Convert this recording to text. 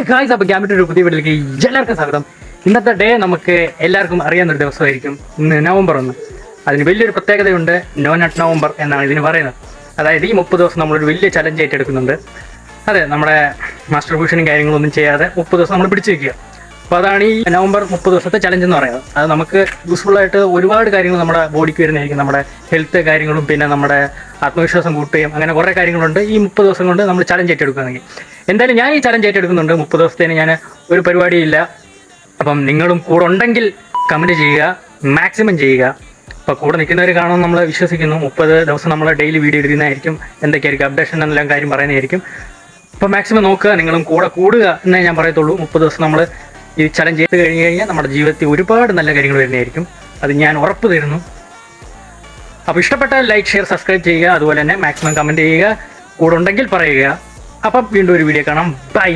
Guys, അപ്പോൾ ക്യാമ്പിൻ്റെ ഒരു പുതിയ വീട്ടിലേക്ക് എല്ലാവർക്കും സ്വാഗതം. ഇന്നത്തെ ഡേ നമുക്ക് എല്ലാവർക്കും അറിയാവുന്നൊരു ദിവസമായിരിക്കും. ഇന്ന് നവംബർ 1. അതിന് വലിയൊരു പ്രത്യേകതയുണ്ട്. നോ നട്ട് നവംബർ എന്നാണ് ഇതിന് പറയുന്നത്. അതായത് ഈ 30 ദിവസം നമ്മളൊരു വലിയ ചലഞ്ച് ആയിട്ട് എടുക്കുന്നുണ്ട്. അതെ, നമ്മുടെ മാസ്റ്റർ ഫ്യൂഷനും കാര്യങ്ങളൊന്നും ചെയ്യാതെ 30 ദിവസം നമ്മൾ പിടിച്ചു വയ്ക്കുക. അപ്പോൾ അതാണ് ഈ നവംബർ 30 ദിവസത്തെ ചലഞ്ച് എന്ന് പറയുന്നത്. അത് നമുക്ക് യൂസ്ഫുള്ളായിട്ട് ഒരുപാട് കാര്യങ്ങൾ നമ്മുടെ ബോഡിക്ക് വരുന്നതായിരിക്കും. നമ്മുടെ ഹെൽത്ത് കാര്യങ്ങളും പിന്നെ നമ്മുടെ ആത്മവിശ്വാസം കൂട്ടുകയും അങ്ങനെ കുറേ കാര്യങ്ങളുണ്ട് ഈ 30 ദിവസം കൊണ്ട് നമ്മൾ ചലഞ്ച് ഏറ്റെടുക്കുകയാണെങ്കിൽ. എന്തായാലും ഞാൻ ഈ ചലഞ്ച് ഏറ്റെടുക്കുന്നുണ്ട്. 30 ദിവസത്തേന് ഞാൻ ഒരു പരിപാടിയില്ല. അപ്പം നിങ്ങളും കൂടെ ഉണ്ടെങ്കിൽ കമൻറ്റ് ചെയ്യുക, മാക്സിമം ചെയ്യുക. അപ്പോൾ കൂടെ നിൽക്കുന്നവർ കാണുമെന്ന് നമ്മൾ വിശ്വസിക്കുന്നു. 30 ദിവസം നമ്മൾ ഡെയിലി വീഡിയോ ഇടുന്നതായിരിക്കും. എന്തൊക്കെയായിരിക്കും അപ്ഡേഷൻ എന്നെല്ലാം കാര്യം പറയുന്നതായിരിക്കും. അപ്പോൾ മാക്സിമം നോക്കുക, നിങ്ങളും കൂടെ കൂടുക എന്നേ ഞാൻ പറയത്തുള്ളൂ. 30 ദിവസം നമ്മൾ ഈ ചലഞ്ച് ചെയ്ത് കഴിഞ്ഞ് കഴിഞ്ഞാൽ നമ്മുടെ ജീവിതത്തിൽ ഒരുപാട് നല്ല കാര്യങ്ങൾ വരുന്നതായിരിക്കും. അത് ഞാൻ ഉറപ്പ് തരുന്നു. അപ്പോൾ ഇഷ്ടപ്പെട്ടാൽ ലൈക്ക്, ഷെയർ, സബ്സ്ക്രൈബ് ചെയ്യുക. അതുപോലെ തന്നെ മാക്സിമം കമൻറ്റ് ചെയ്യുക, കൂടെ ഉണ്ടെങ്കിൽ പറയുക. അപ്പം വീണ്ടും ഒരു വീഡിയോ കാണാം. ബൈ.